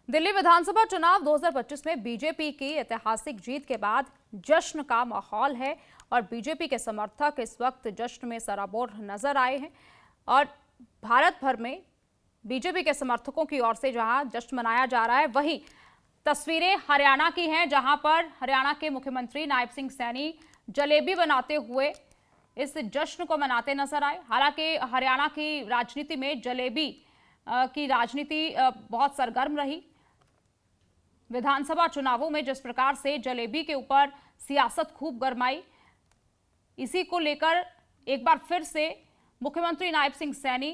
दिल्ली विधानसभा चुनाव 2025 में बीजेपी की ऐतिहासिक जीत के बाद जश्न का माहौल है और बीजेपी के समर्थक इस वक्त जश्न में सराबोर नजर आए हैं। और भारत भर में बीजेपी के समर्थकों की ओर से जहां जश्न मनाया जा रहा है, वहीं तस्वीरें हरियाणा की हैं, जहां पर हरियाणा के मुख्यमंत्री नायब सिंह सैनी जलेबी बनाते हुए इस जश्न को मनाते नजर आए। हालांकि हरियाणा की राजनीति में जलेबी की राजनीति बहुत सरगर्म रही। विधानसभा चुनावों में जिस प्रकार से जलेबी के ऊपर सियासत खूब गरमाई, इसी को लेकर एक बार फिर से मुख्यमंत्री नायब सिंह सैनी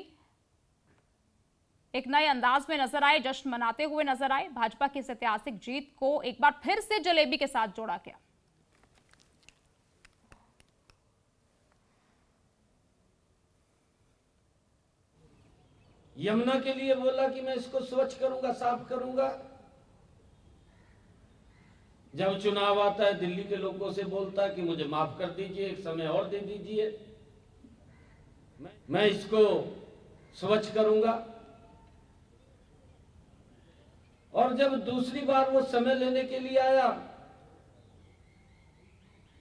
एक नए अंदाज में नजर आए, जश्न मनाते हुए नजर आए। भाजपा की इस ऐतिहासिक जीत को एक बार फिर से जलेबी के साथ जोड़ा गया। यमुना के लिए बोला कि मैं इसको स्वच्छ करूंगा, साफ करूंगा। जब चुनाव आता है दिल्ली के लोगों से बोलता है कि मुझे माफ कर दीजिए, एक समय और दे दीजिए, मैं इसको स्वच्छ करूंगा। और जब दूसरी बार वो समय लेने के लिए आया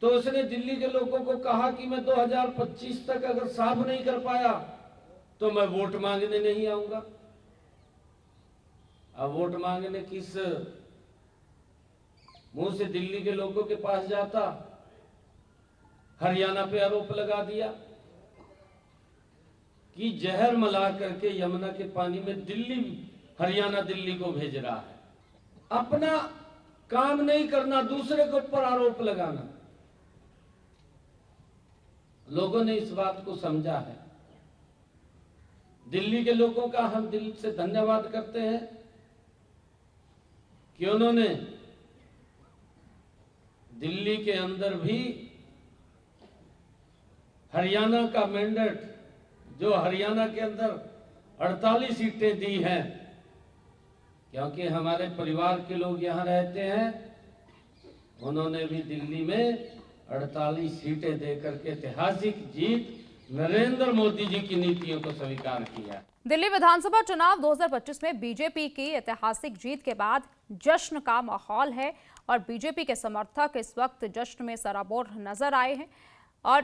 तो उसने दिल्ली के लोगों को कहा कि मैं 2025 तक अगर साफ नहीं कर पाया तो मैं वोट मांगने नहीं आऊंगा। अब वोट मांगने किस मुंह से दिल्ली के लोगों के पास जाता? हरियाणा पे आरोप लगा दिया कि जहर मिला करके यमुना के पानी में हरियाणा दिल्ली को भेज रहा है। अपना काम नहीं करना, दूसरे के ऊपर आरोप लगाना। लोगों ने इस बात को समझा है। दिल्ली के लोगों का हम दिल से धन्यवाद करते हैं कि उन्होंने दिल्ली के अंदर भी हरियाणा का मैंडेट, जो हरियाणा के अंदर 48 सीटें दी हैं, क्योंकि हमारे परिवार के लोग यहां रहते हैं, उन्होंने भी दिल्ली में 48 सीटें देकर के ऐतिहासिक जीत नरेंद्र मोदी जी की नीतियों को स्वीकार किया। दिल्ली विधानसभा चुनाव 2025 में बीजेपी की ऐतिहासिक जीत के बाद जश्न का माहौल है और बीजेपी के समर्थक इस वक्त जश्न में सराबोर नजर आए हैं। और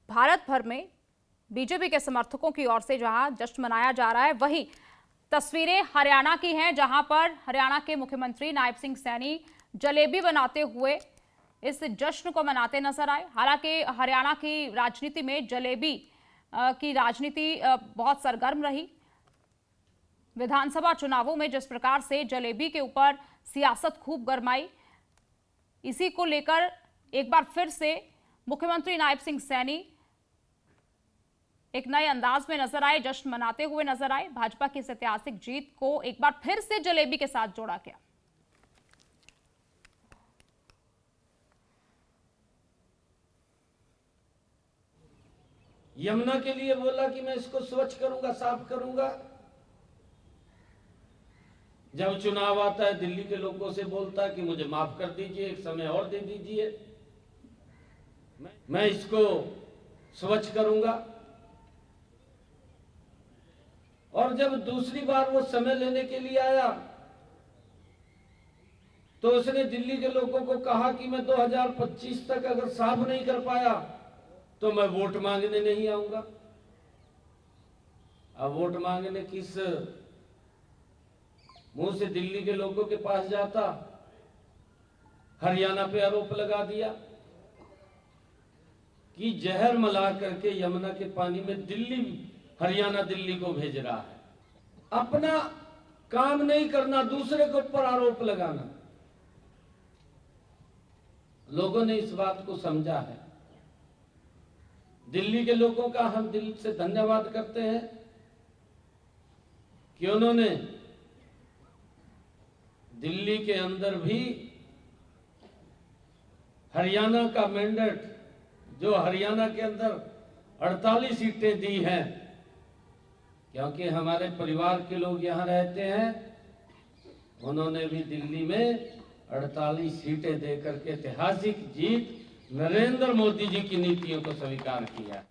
भारत भर में बीजेपी के समर्थकों की ओर से जहां जश्न मनाया जा रहा है, वहीं तस्वीरें हरियाणा की हैं, जहां पर हरियाणा के मुख्यमंत्री नायब सिंह सैनी जलेबी बनाते हुए इस जश्न को मनाते नजर आए। हालांकि हरियाणा की राजनीति में जलेबी की राजनीति बहुत सरगर्म रही। विधानसभा चुनावों में जिस प्रकार से जलेबी के ऊपर सियासत खूब गरमाई, इसी को लेकर एक बार फिर से मुख्यमंत्री नायब सिंह सैनी एक नए अंदाज में नजर आए, जश्न मनाते हुए नजर आए। भाजपा की इस ऐतिहासिक जीत को एक बार फिर से जलेबी के साथ जोड़ा गया। यमुना के लिए बोला कि मैं इसको स्वच्छ करूंगा, साफ करूंगा। जब चुनाव आता है दिल्ली के लोगों से बोलता है कि मुझे माफ कर दीजिए, एक समय और दे दीजिए, मैं इसको स्वच्छ करूंगा। और जब दूसरी बार वो समय लेने के लिए आया तो उसने दिल्ली के लोगों को कहा कि मैं 2025 तक अगर साफ नहीं कर पाया तो मैं वोट मांगने नहीं आऊंगा। अब वोट मांगने किस मुंह से दिल्ली के लोगों के पास जाता? हरियाणा पे आरोप लगा दिया कि जहर मिला करके यमुना के पानी में हरियाणा दिल्ली को भेज रहा है। अपना काम नहीं करना, दूसरे के ऊपर आरोप लगाना। लोगों ने इस बात को समझा है। दिल्ली के लोगों का हम दिल से धन्यवाद करते हैं कि उन्होंने दिल्ली के अंदर भी हरियाणा का मैंडेट, जो हरियाणा के अंदर 48 सीटें दी हैं, क्योंकि हमारे परिवार के लोग यहां रहते हैं, उन्होंने भी दिल्ली में 48 सीटें देकर के ऐतिहासिक जीत नरेंद्र मोदी जी की नीतियों को स्वीकार किया।